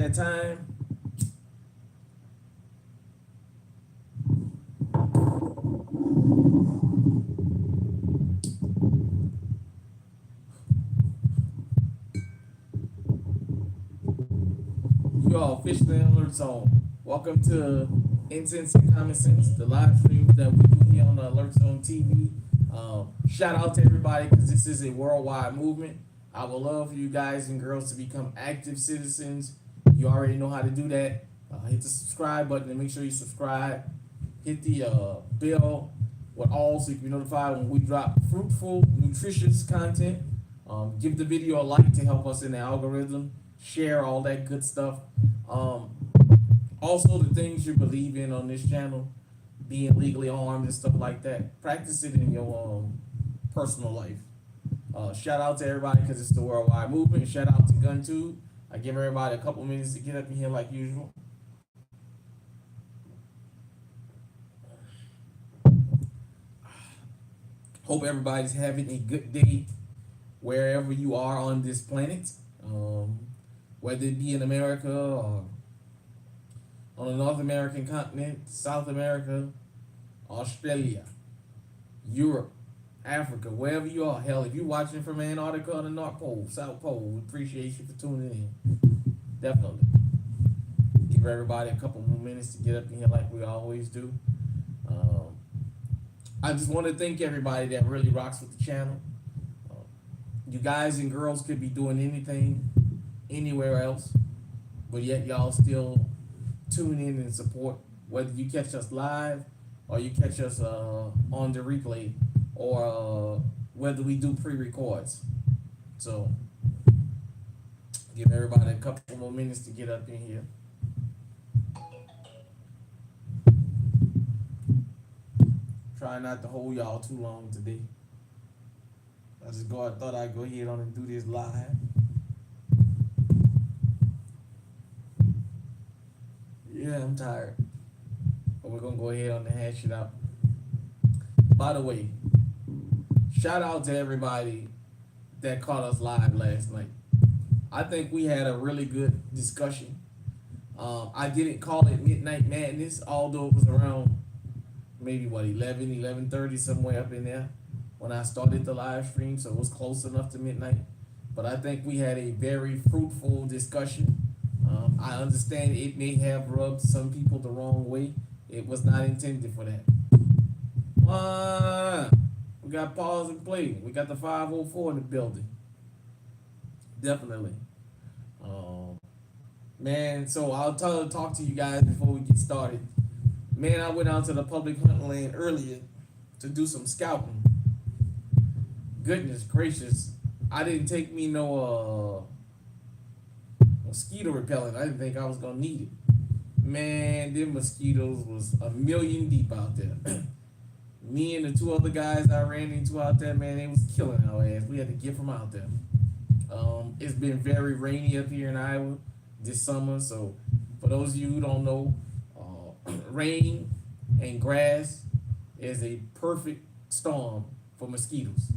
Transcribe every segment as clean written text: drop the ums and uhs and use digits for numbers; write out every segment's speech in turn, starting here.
that time. You all officially on Alert Zone. Welcome to Incense and Common Sense, the live streams that we do here on the Alert Zone TV. Shout out to everybody because this is a worldwide movement. I would love for you guys and girls to become active citizens. You already know how to do that. Hit the subscribe button and make sure you subscribe. Hit the bell with all so you can be notified when we drop fruitful, nutritious content. Give the video a like to help us in the algorithm. Share all that good stuff. Um, Also, the things you believe in on this channel, being legally armed and stuff like that, practice it in your personal life. Shout out to everybody because it's the worldwide movement. Shout out to GunTube. I give everybody a couple minutes to get up in here like usual. Hope everybody's having a good day wherever you are on this planet, whether it be in America or on the North American continent, South America, Australia, Europe, Africa, wherever you are. Hell, if you're watching from Antarctica or the North Pole, South Pole, we appreciate you for tuning in. Definitely. Give everybody a couple more minutes to get up in here like we always do. I just want to thank everybody that really rocks with the channel. You guys and girls could be doing anything, anywhere else, but yet y'all still tune in and support, whether you catch us live or you catch us on the replay, or whether we do pre-records. So give everybody a couple more minutes to get up in here. Try not to hold y'all too long today. I thought I'd go ahead on and do this live. Yeah, I'm tired. But we're gonna go ahead on and hash it out. By the way, shout out to everybody that caught us live last night. I think we had a really good discussion. I didn't call it Midnight Madness, although it was around maybe 11:30, somewhere up in there when I started the live stream, so it was close enough to midnight. But I think we had a very fruitful discussion. I understand it may have rubbed some people the wrong way. It was not intended for that. We got pause and play. We got the 504 in the building. Definitely. Man, so I'll talk to you guys before we get started. Man, I went out to the public hunting land earlier to do some scouting. Goodness gracious, I didn't take me no mosquito repellent. I didn't think I was gonna need it. Man, them mosquitoes was a million deep out there. Me and the two other guys I ran into out there, man, they was killing our ass. We had to get from out there. It's been very rainy up here in Iowa this summer, so for those of you who don't know, rain and grass is a perfect storm for mosquitoes.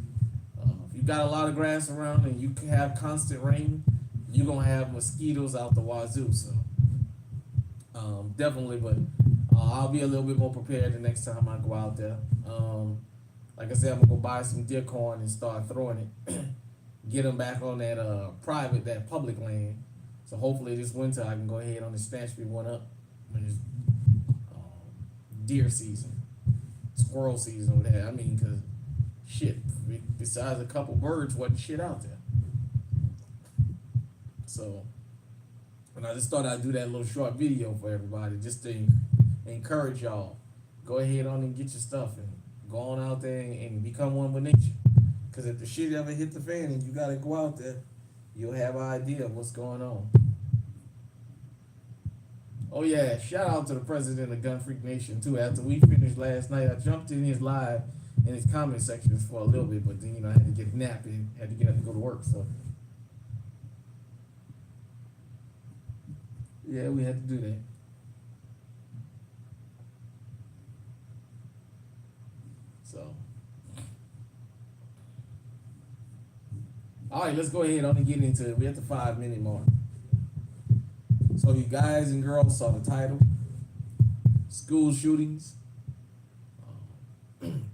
If you got a lot of grass around and you have constant rain, you're gonna have mosquitoes out the wazoo. So definitely, but I'll be a little bit more prepared the next time I go out there. Like I said, I'm gonna go buy some deer corn and start throwing it. Get them back on that that public land. So hopefully this winter I can go ahead on and snatch me one up when it's deer season, squirrel season over there. I mean, cause shit, besides a couple birds, wasn't shit out there. So, and I just thought I'd do that little short video for everybody, just to encourage y'all. Go ahead on and get your stuff and go on out there and become one with nature. Cause if the shit ever hit the fan and you gotta go out there, you'll have an idea of what's going on. Oh yeah, shout out to the president of Gun Freak Nation too. After we finished last night, I jumped in his live in his comment sections for a little bit, but then I had to get a nap and had to get up and go to work. So yeah, we had to do that. So all right, let's go ahead on and get into it. We're at the 5-minute mark. So you guys and girls saw the title: school shootings,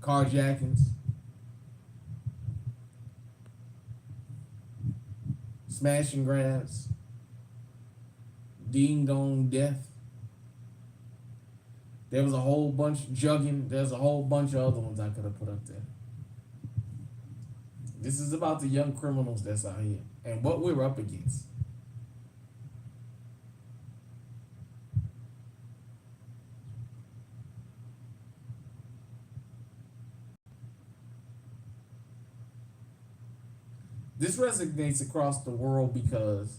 carjackings, smash and grabs, ding dong death. There was a whole bunch jugging. There's a whole bunch of other ones I could have put up there. This is about the young criminals that's out here and what we're up against. This resonates across the world because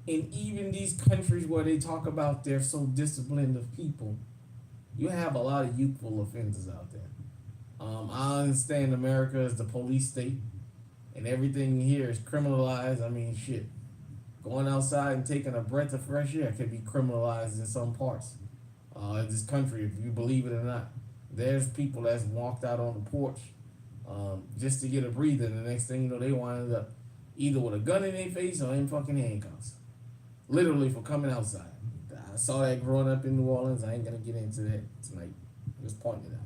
in even these countries where they talk about they're so disciplined of people, you have a lot of youthful offenders out there. I understand America is the police state, and everything here is criminalized. I mean, shit, going outside and taking a breath of fresh air can be criminalized in some parts of this country, if you believe it or not. There's people that's walked out on the porch just to get a breather, and the next thing you know, they wind up either with a gun in their face or in fucking handcuffs, literally for coming outside. I saw that growing up in New Orleans. I ain't gonna get into that tonight. I'm just pointing it out.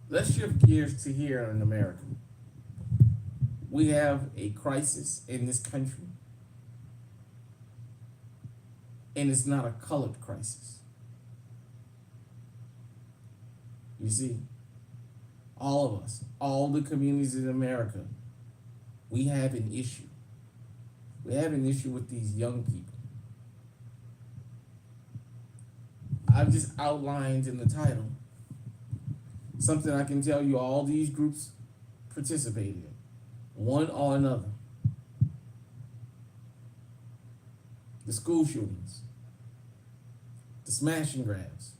Let's shift gears to here in America. We have a crisis in this country, and it's not a colored crisis. You see, all of us, all the communities in America, we have an issue. We have an issue with these young people. I've just outlined in the title something I can tell you all these groups participated in, one or another. The school shootings, the smash and grabs.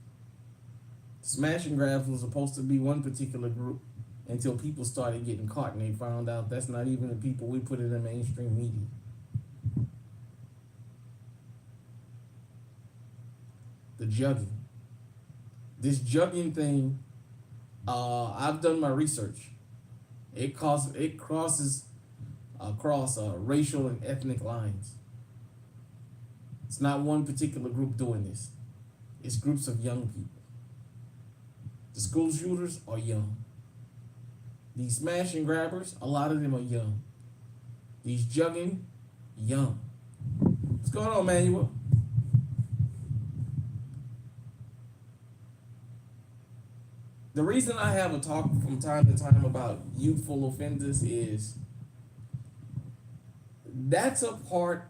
The smash and grabs was supposed to be one particular group until people started getting caught and they found out that's not even the people we put in the mainstream media. The jugging. This jugging thing, I've done my research. It crosses across racial and ethnic lines. It's not one particular group doing this. It's groups of young people. The school shooters are young. These smash and grabbers, a lot of them are young. These jugging, young. What's going on, Manuel? The reason I have a talk from time to time about youthful offenders is that's a part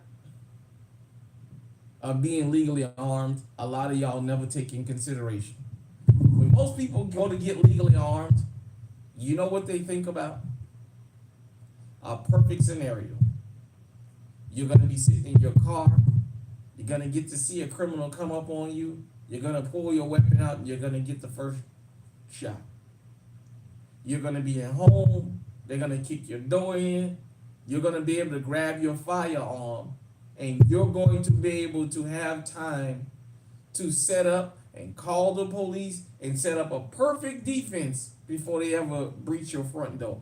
of being legally armed a lot of y'all never take in consideration. When most people go to get legally armed, you know what they think about? A perfect scenario. You're going to be sitting in your car. You're going to get to see a criminal come up on you. You're going to pull your weapon out and you're going to get the first shot. You're going to be at home. They're going to kick your door in. You're going to be able to grab your firearm and you're going to be able to have time to set up and call the police and set up a perfect defense before they ever breach your front door.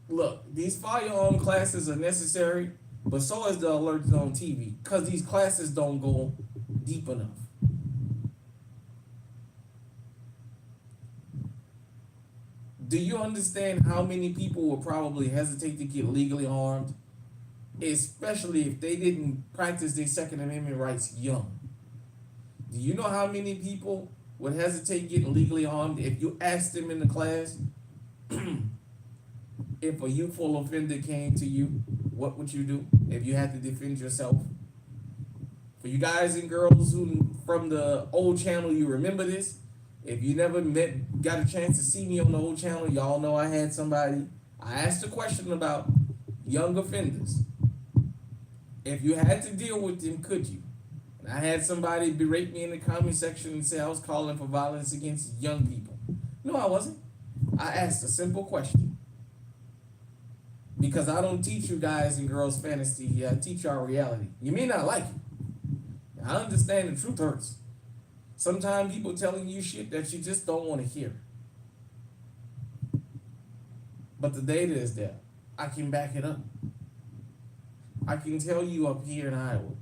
Look, these firearm classes are necessary, but so is the Alert Zone TV, because these classes don't go deep enough. Do you understand how many people will probably hesitate to get legally armed, especially if they didn't practice their Second Amendment rights young? Do you know how many people would hesitate getting legally armed if you asked them in the class, if a youthful offender came to you, what would you do if you had to defend yourself? For you guys and girls who from the old channel, you remember this. If you never got a chance to see me on the old channel, y'all know I had somebody. I asked a question about young offenders. If you had to deal with them, could you? And I had somebody berate me in the comment section and say I was calling for violence against young people. No, I wasn't. I asked a simple question. Because I don't teach you guys and girls fantasy, I teach y'all reality. You may not like it. I understand the truth hurts. Sometimes people telling you shit that you just don't want to hear. But the data is there. I can back it up. I can tell you up here in Iowa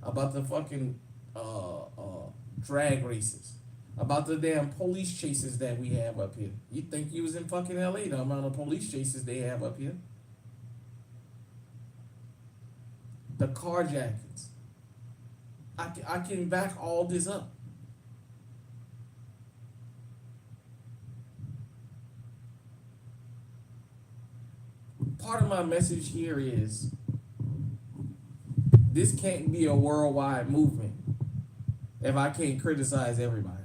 about the fucking drag races, about the damn police chases that we have up here. You think you was in fucking LA, the amount of police chases they have up here. The carjackings. I can back all this up. Part of my message here is this can't be a worldwide movement if I can't criticize everybody.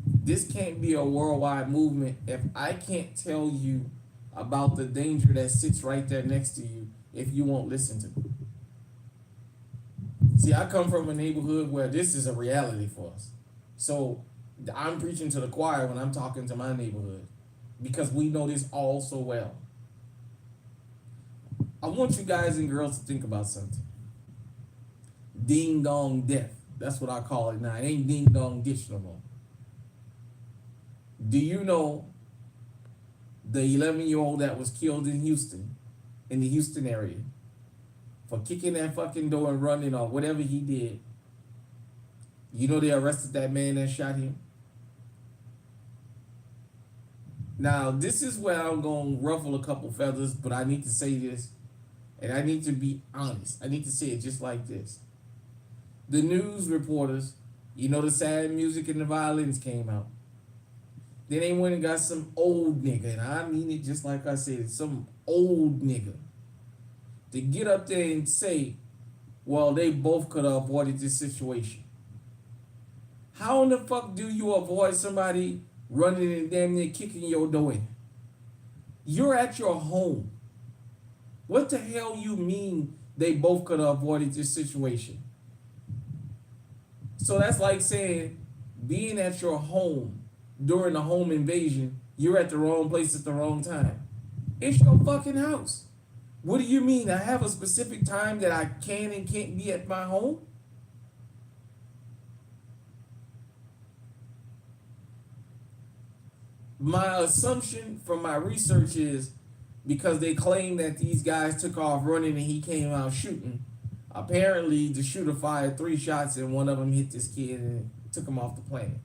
This can't be a worldwide movement if I can't tell you about the danger that sits right there next to you if you won't listen to me. See, I come from a neighborhood where this is a reality for us. So I'm preaching to the choir when I'm talking to my neighborhood because we know this all so well. I want you guys and girls to think about something. Ding dong death. That's what I call it now. It ain't ding dong ditch no more. Do you know the 11-year-old that was killed in Houston, in the Houston area, for kicking that fucking door and running or whatever he did? You know they arrested that man that shot him? Now, this is where I'm going to ruffle a couple feathers, but I need to say this, and I need to be honest. I need to say it just like this. The news reporters, you know, the sad music and the violins came out. Then they went and got some old nigga, and I mean it just like I said, some old nigga, to get up there and say, well, they both could have avoided this situation. How in the fuck do you avoid somebody running and damn near kicking your door in? You're at your home. What the hell you mean they both could have avoided this situation? So that's like saying being at your home during the home invasion, you're at the wrong place at the wrong time. It's your fucking house. What do you mean? I have a specific time that I can and can't be at my home? My assumption from my research is because they claim that these guys took off running and he came out shooting. Apparently, the shooter fired 3 shots and one of them hit this kid and took him off the planet.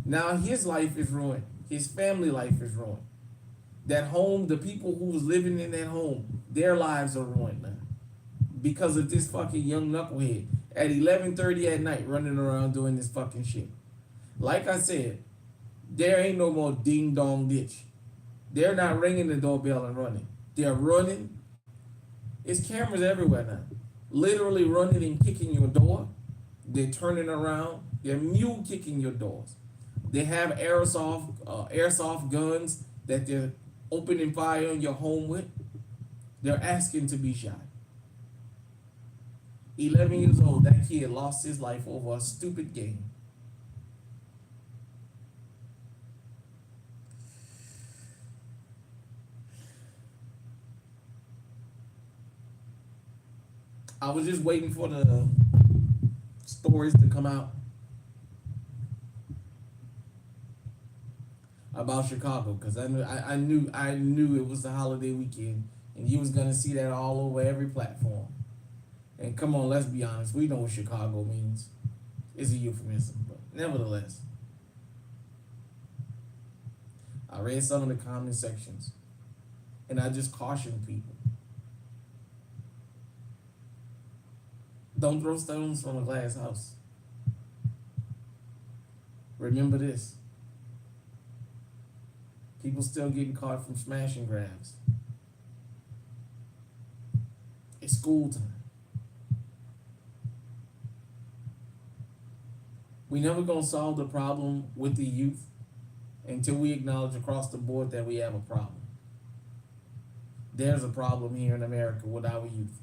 Now his life is ruined. His family life is ruined. That home, the people who was living in that home, their lives are ruined now because of this fucking young knucklehead at 11:30 at night running around doing this fucking shit. Like I said, there ain't no more ding dong ditch. They're not ringing the doorbell and running. They're running. It's cameras everywhere now. Literally running and kicking your door. They're turning around. They're mule kicking your doors. They have airsoft guns that they're opening fire on your home with. They're asking to be shot. 11 years old, that kid lost his life over a stupid game. I was just waiting for the stories to come out about Chicago because I knew it was the holiday weekend and you was gonna see that all over every platform. And come on, let's be honest, we know what Chicago means. It's a euphemism, but nevertheless, I read some of the comment sections and I just cautioned people. Don't throw stones from a glass house. Remember this. People still getting caught from smash and grabs. It's school time. We never gonna solve the problem with the youth until we acknowledge across the board that we have a problem. There's a problem here in America with our youth.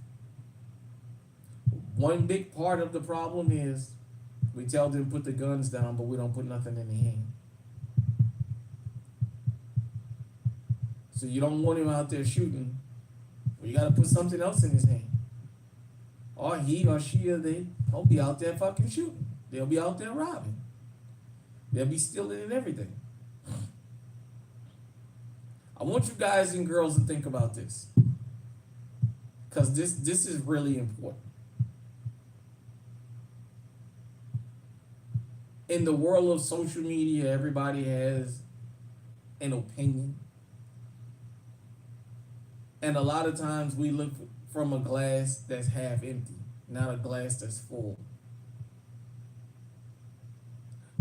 One big part of the problem is we tell them to put the guns down, but we don't put nothing in their hand. So you don't want him out there shooting, well, you gotta put something else in his hand. or he or she or they will be out there fucking shooting. They'll be out there robbing. They'll be stealing and everything. I want you guys and girls to think about this, because this is really important. In the world of social media, everybody has an opinion. And a lot of times we look from a glass that's half empty, not a glass that's full.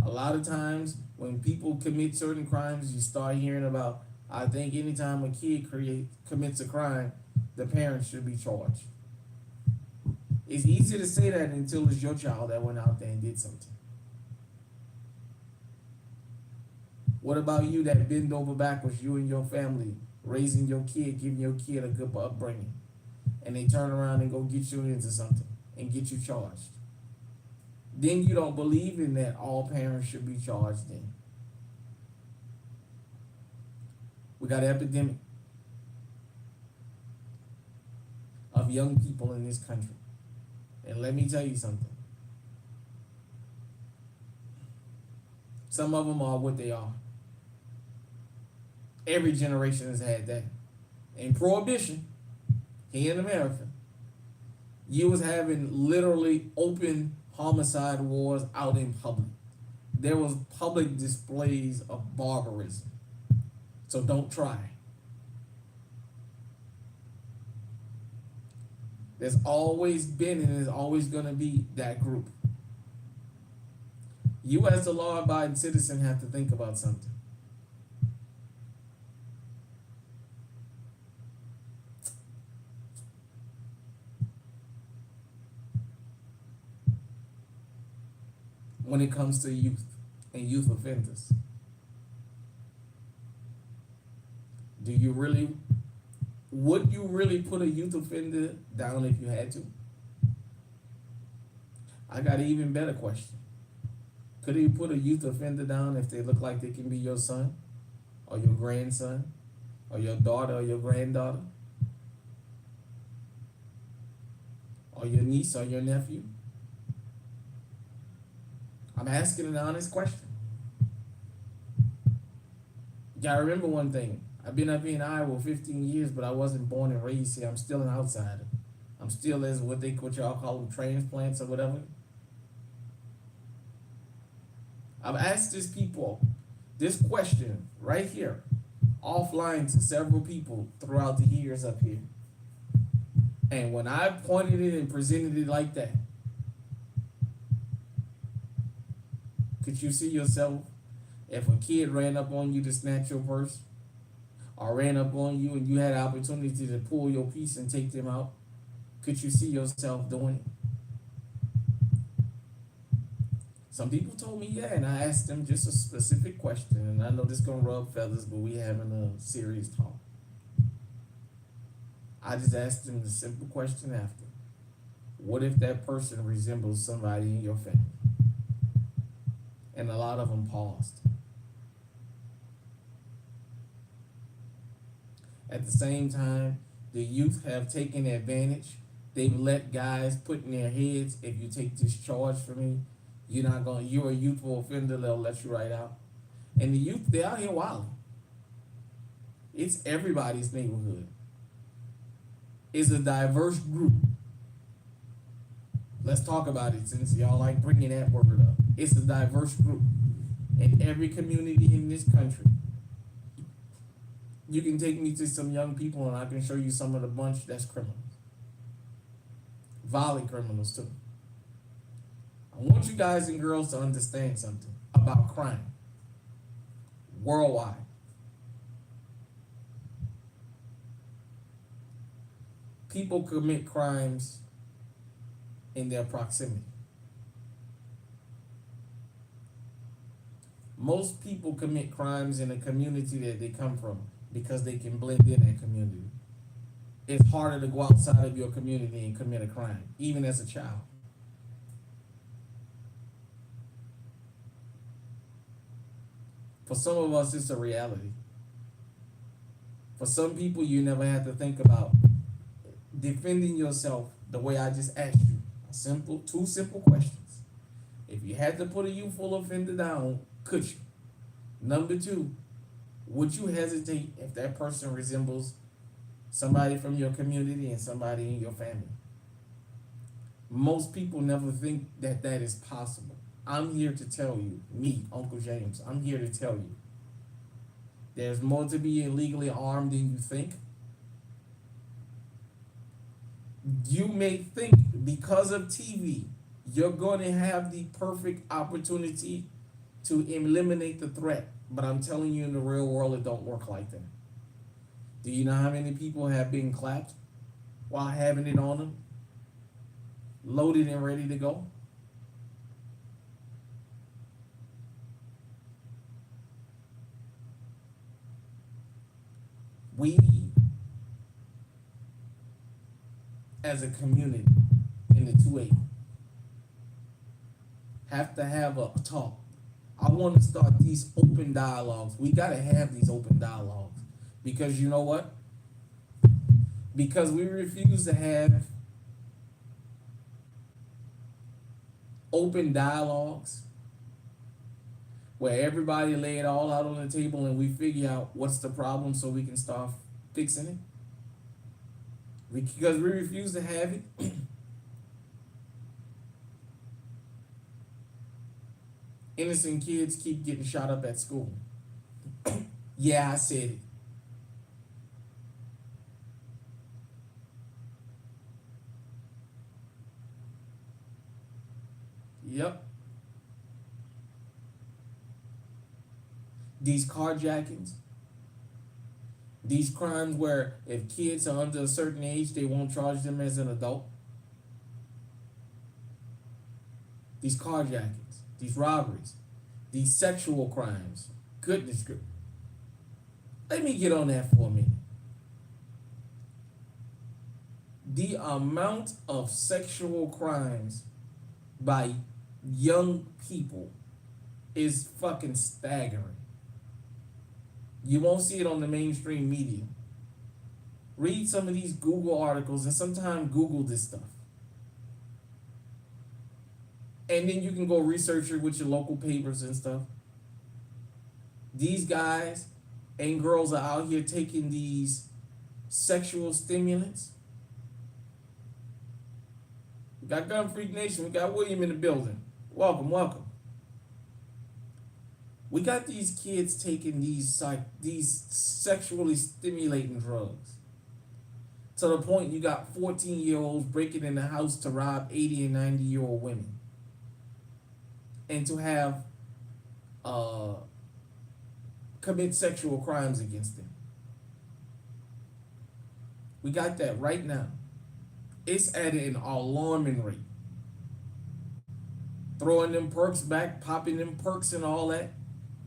A lot of times when people commit certain crimes, you start hearing about, I think anytime a kid commits a crime, the parents should be charged. It's easy to say that until it's your child that went out there and did something. What about you that bend over backwards, you and your family, raising your kid, giving your kid a good upbringing, and they turn around and go get you into something and get you charged? Then you don't believe in that all parents should be charged then. We got an epidemic of young people in this country. And let me tell you something. Some of them are what they are. Every generation has had that. In Prohibition, here in America, you was having literally open homicide wars out in public. There was public displays of barbarism. So don't try. There's always been and there's always going to be that group. You as a law-abiding citizen have to think about something. When it comes to youth and youth offenders, would you really put a youth offender down if you had to? I got an even better question. Could you put a youth offender down if they look like they can be your son or your grandson or your daughter or your granddaughter or your niece or your nephew? I'm asking an honest question. You gotta remember one thing. I've been up here in Iowa 15 years, but I wasn't born and raised here. I'm still an outsider. I'm still as what y'all call them, transplants or whatever. I've asked this question right here, offline to several people throughout the years up here. And when I pointed it and presented it like that, could you see yourself if a kid ran up on you to snatch your purse or ran up on you and you had an opportunity to pull your piece and take them out? Could you see yourself doing it? Some people told me yeah, and I asked them just a specific question, and I know this is gonna rub feathers, but we having a serious talk. I just asked them the simple question after. What if that person resembles somebody in your family? And a lot of them paused. At the same time, the youth have taken advantage. They've let guys put in their heads, if you take this charge for me, you're a youthful offender, they'll let you right out. And the youth, they're out here wilding. It's everybody's neighborhood. It's a diverse group. Let's talk about it since y'all like bringing that word up. It's a diverse group. In every community in this country, you can take me to some young people and I can show you some of the bunch that's criminals. Violent criminals too. I want you guys and girls to understand something about crime worldwide. People commit crimes in their proximity. Most people commit crimes in a community that they come from because they can blend in that community. It's harder to go outside of your community and commit a crime, even as a child. For some of us, it's a reality. For some people, you never have to think about defending yourself The way I just asked you, two simple questions. If you had to put a youthful offender down, could you? Number two, would you hesitate if that person resembles somebody from your community and somebody in your family? Most people never think that that is possible. I'm here to tell you, me, Uncle James, I'm here to tell you, there's more to being illegally armed than you think. You may think because of TV, you're going to have the perfect opportunity to eliminate the threat. But I'm telling you, in the real world, it don't work like that. Do you know how many people have been clapped while having it on them, loaded and ready to go? We, as a community in the 2A, have to have a talk. I want to start these open dialogues. We got to have these open dialogues because you know what? Because we refuse to have open dialogues where everybody lay it all out on the table and we figure out what's the problem so we can start fixing it. Because we refuse to have it. Innocent kids keep getting shot up at school. Yeah, I said it. Yep. These carjackings, these crimes where if kids are under a certain age, they won't charge them as an adult. These carjackings, these robberies, these sexual crimes. Goodness gracious. Let me get on that for a minute. The amount of sexual crimes by young people is fucking staggering. You won't see it on the mainstream media. Read some of these Google articles and sometimes Google this stuff. And then you can go research it with your local papers and stuff. These guys and girls are out here taking these sexual stimulants. We got Gun Freak Nation. We got William in the building. Welcome, welcome. We got these kids taking these sexually stimulating drugs to the point you got 14-year-olds breaking in the house to rob 80 and 90-year-old women and to have commit sexual crimes against them. We got that right now. It's at an alarming rate. Throwing them perks back, popping them perks and all that.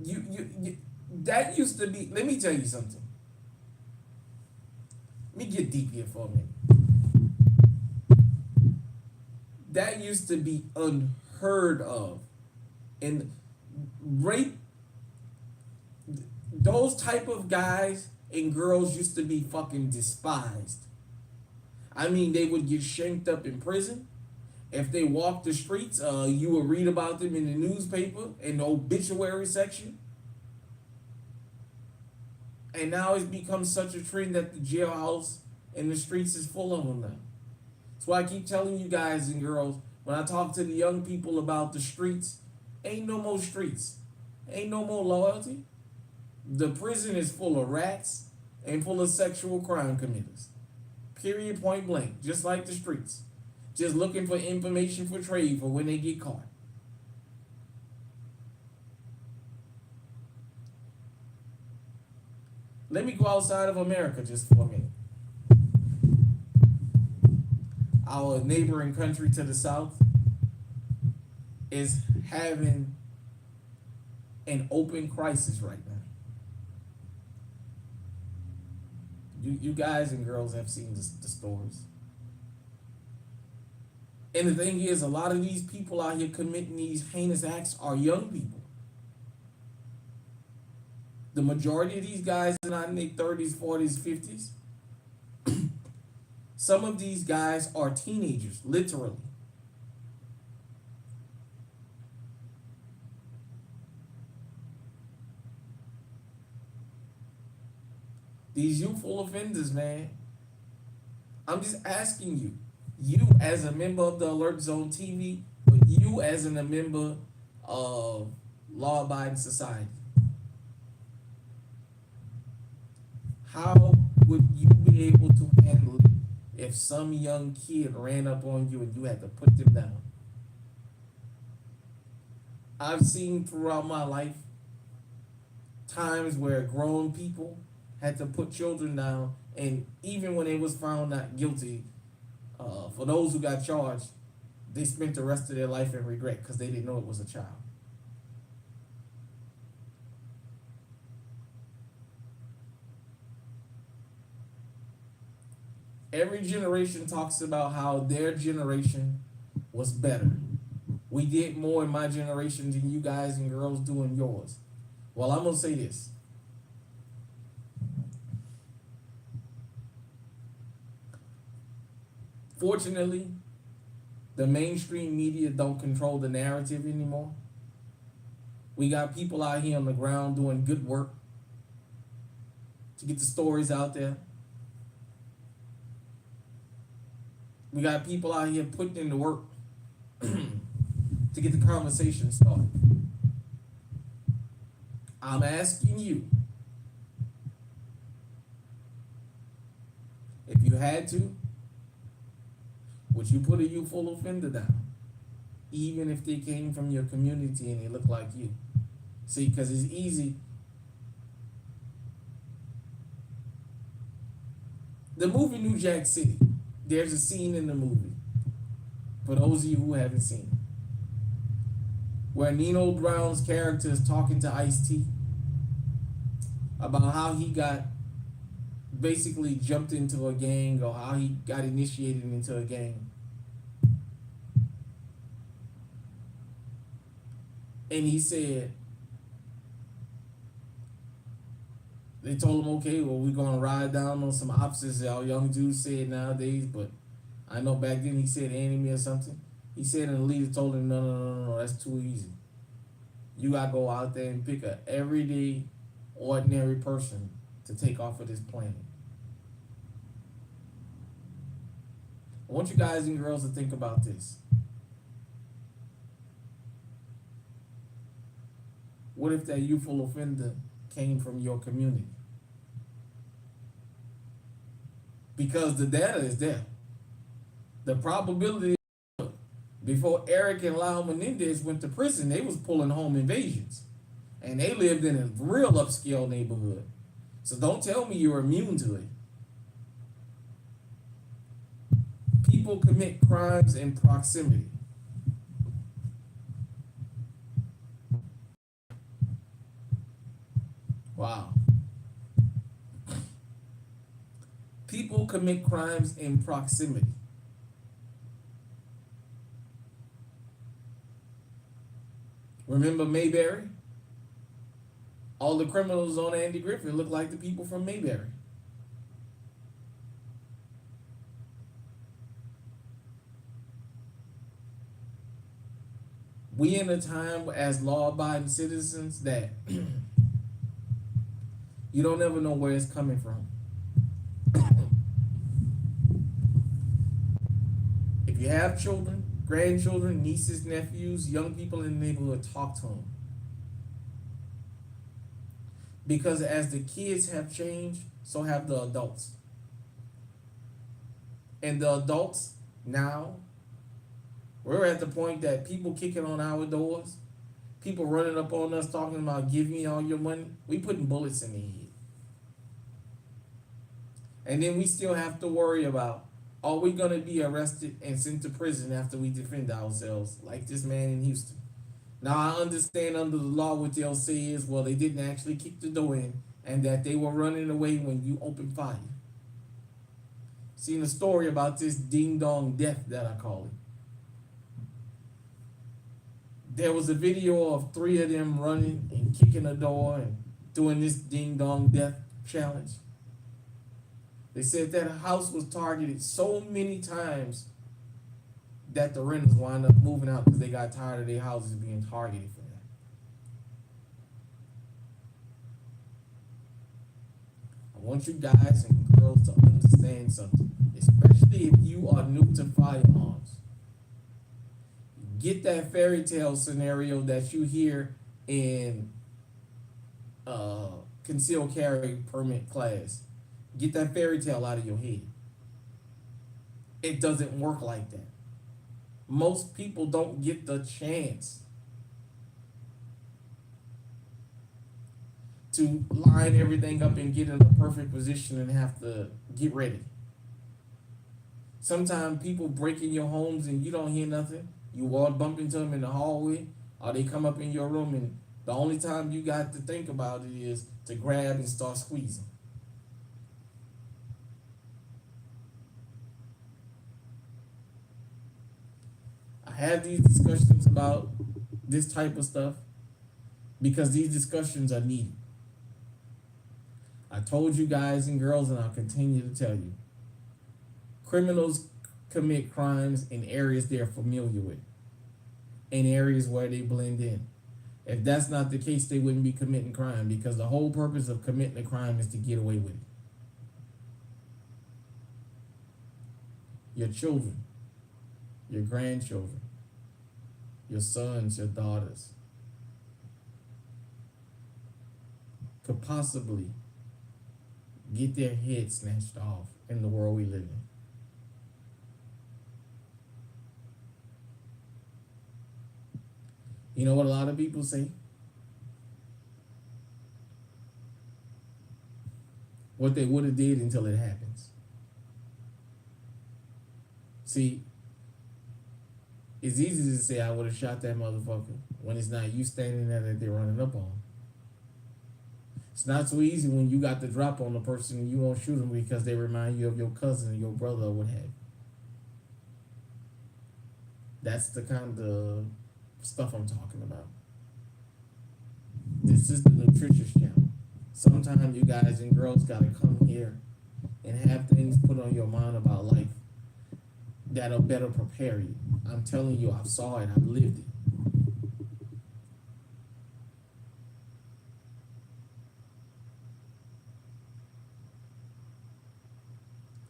You that used to be. Let me tell you something. Let me get deep here for a minute. That used to be unheard of, and rape. Those type of guys and girls used to be fucking despised. I mean, they would get shanked up in prison. If they walked the streets, you would read about them in the newspaper, in the obituary section. And now it's become such a trend that the jailhouse and the streets is full of them now. That's why I keep telling you guys and girls, when I talk to the young people about the streets, ain't no more streets. Ain't no more loyalty. The prison is full of rats and full of sexual crime committers. Period, point blank. Just like the streets. Just looking for information for trade for when they get caught. Let me go outside of America just for a minute. Our neighboring country to the south is having an open crisis right now. You guys and girls have seen the stories. And the thing is, a lot of these people out here committing these heinous acts are young people. The majority of these guys are not in their 30s, 40s, 50s. Some of these guys are teenagers, literally. These youthful offenders, man. I'm just asking you, you as a member of the Alert Zone TV, but you as a member of law abiding society, how would you be able to handle it if some young kid ran up on you and you had to put them down? I've seen throughout my life times where grown people had to put children down, and even when they was found not guilty, for those who got charged, they spent the rest of their life in regret because they didn't know it was a child. Every generation talks about how their generation was better. We did more in my generation than you guys and girls do in yours. Well, I'm gonna say this. Fortunately, the mainstream media don't control the narrative anymore. We got people out here on the ground doing good work to get the stories out there. We got people out here putting in the work to get the conversation started. I'm asking you, if you had to, would you put a youthful offender down, even if they came from your community and they look like you? See, because it's easy. The movie New Jack City, there's a scene in the movie, for those of you who haven't seen it, where Nino Brown's character is talking to Ice-T about how he got basically jumped into a gang, or how he got initiated into a gang. And he said, they told him, okay, well, we're going to ride down on some opposites, y'all young dudes said nowadays, but I know back then he said enemy or something. He said, and the leader told him, no, that's too easy. You got to go out there and pick a everyday, ordinary person to take off of this planet. I want you guys and girls to think about this. What if that youthful offender came from your community? Because the data is there. The probability, before Eric and Lyle Menendez went to prison, they was pulling home invasions. And they lived in a real upscale neighborhood. So don't tell me you're immune to it. People commit crimes in proximity. Wow. People commit crimes in proximity. Remember Mayberry? All the criminals on Andy Griffith look like the people from Mayberry. We in a time as law-abiding citizens that you don't ever know where it's coming from. If you have children, grandchildren, nieces, nephews, young people in the neighborhood, talk to them. Because as the kids have changed, so have the adults. And the adults now, we're at the point that people kicking on our doors, people running up on us talking about give me all your money. We putting bullets in their head. And then we still have to worry about, are we going to be arrested and sent to prison after we defend ourselves, like this man in Houston? Now, I understand under the law what they'll say is, well, they didn't actually kick the door in and that they were running away when you opened fire. Seen a story about this ding-dong death that I call it. There was a video of 3 of them running and kicking the door and doing this ding-dong death challenge. They said that house was targeted so many times that the renters wind up moving out because they got tired of their houses being targeted for that. I want you guys and girls to understand something, especially if you are new to firearms. Get that fairy tale scenario that you hear in uh, concealed carry permit class. Get that fairy tale out of your head. It doesn't work like that. Most people don't get the chance to line everything up and get in a perfect position and have to get ready. Sometimes people break in your homes and you don't hear nothing. You walk bump into them in the hallway, or they come up in your room, and the only time you got to think about it is to grab and start squeezing. I have these discussions about this type of stuff because these discussions are needed. I told you guys and girls, and I'll continue to tell you, criminals commit crimes in areas they're familiar with, in areas where they blend in. If that's not the case, they wouldn't be committing crime, because the whole purpose of committing a crime is to get away with it. Your children, your grandchildren, your sons, your daughters could possibly get their heads snatched off in the world we live in. You know what a lot of people say? What they would have did until it happens. See, it's easy to say I would have shot that motherfucker when it's not you standing there that they're running up on. It's not so easy when you got the drop on the person and you won't shoot them because they remind you of your cousin or your brother or what have you. That's the kind of stuff I'm talking about. This is the nutritious channel. Sometimes you guys and girls gotta come here and have things put on your mind about life that'll better prepare you. I'm telling you, I've saw it, I've lived it.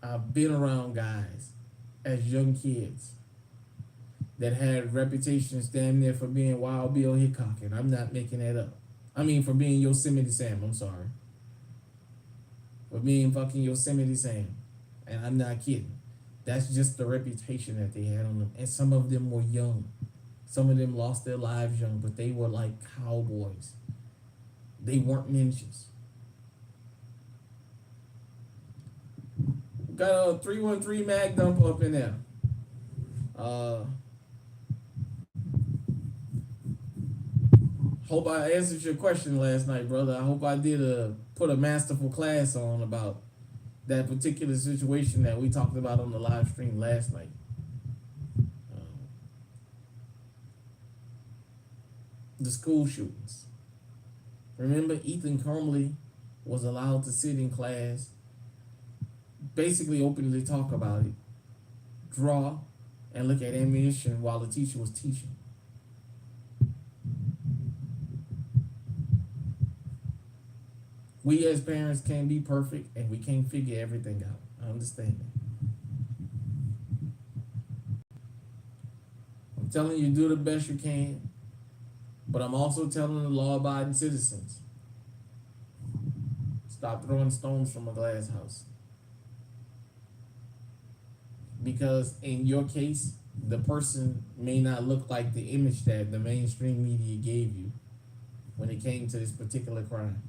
I've been around guys as young kids that had reputations damn near for being Wild Bill Hickok, and I'm not making that up. I mean, for being Yosemite Sam, I'm sorry. For being fucking Yosemite Sam. And I'm not kidding. That's just the reputation that they had on them. And some of them were young. Some of them lost their lives young, but they were like cowboys. They weren't ninjas. Got a 313 mag dump up in there. Hope I answered your question last night, brother. I hope I did put a masterful class on about that particular situation that we talked about on the live stream last night. The school shootings. Remember, Ethan Crumley was allowed to sit in class, basically openly talk about it, draw, and look at ammunition while the teacher was teaching. We as parents can't be perfect and we can't figure everything out. I understand that. I'm telling you, do the best you can, but I'm also telling the law-abiding citizens, stop throwing stones from a glass house. Because in your case, the person may not look like the image that the mainstream media gave you when it came to this particular crime.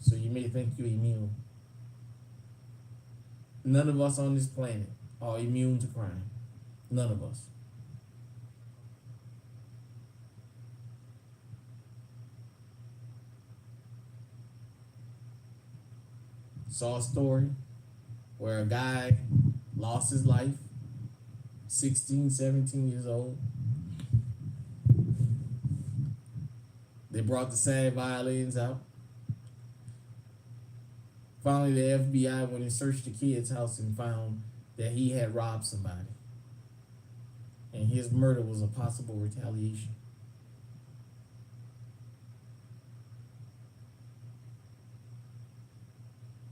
So you may think you're immune. None of us on this planet are immune to crime. None of us. Saw a story where a guy lost his life, 16, 17 years old. They brought the sad violins out. Finally, the FBI went and searched the kid's house and found that he had robbed somebody, and his murder was a possible retaliation.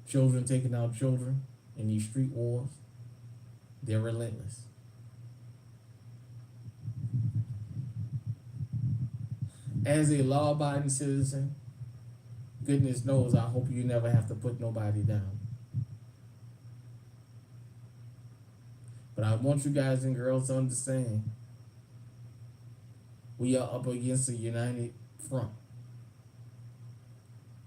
Children taking out children in these street wars, they're relentless. As a law abiding citizen, goodness knows I hope you never have to put nobody down. But I want you guys and girls to understand we are up against a united front.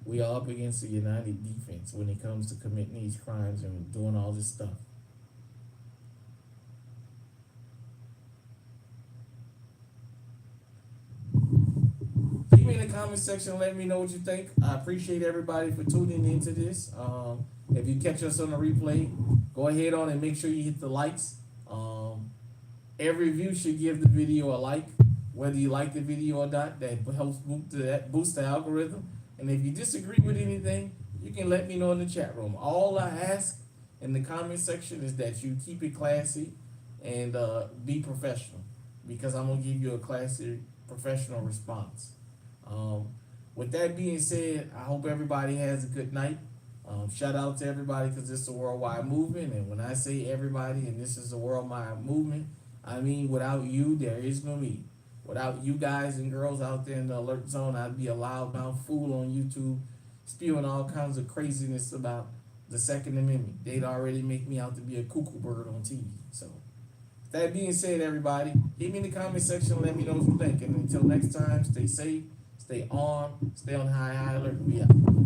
We are up against a united defense when it comes to committing these crimes and doing all this stuff. Leave me in the comment section. Let me know what you think. I appreciate everybody for tuning into this. If you catch us on the replay, go ahead on and make sure you hit the likes. Every view should give the video a like, whether you like the video or not. That helps boost the algorithm. And if you disagree with anything, you can let me know in the chat room. All I ask in the comment section is that you keep it classy and be professional, because I'm gonna give you a classy, professional response. With that being said, I hope everybody has a good night. Shout out to everybody, because it's a worldwide movement. And when I say everybody and this is a worldwide movement, I mean without you, there is no me. Without you guys and girls out there in the alert zone, I'd be a loudmouth fool on YouTube spewing all kinds of craziness about the Second Amendment. They'd already make me out to be a cuckoo bird on TV. So, that being said, everybody, hit me in the comment section and let me know what you think. And until next time, stay safe, stay on high alert. We out.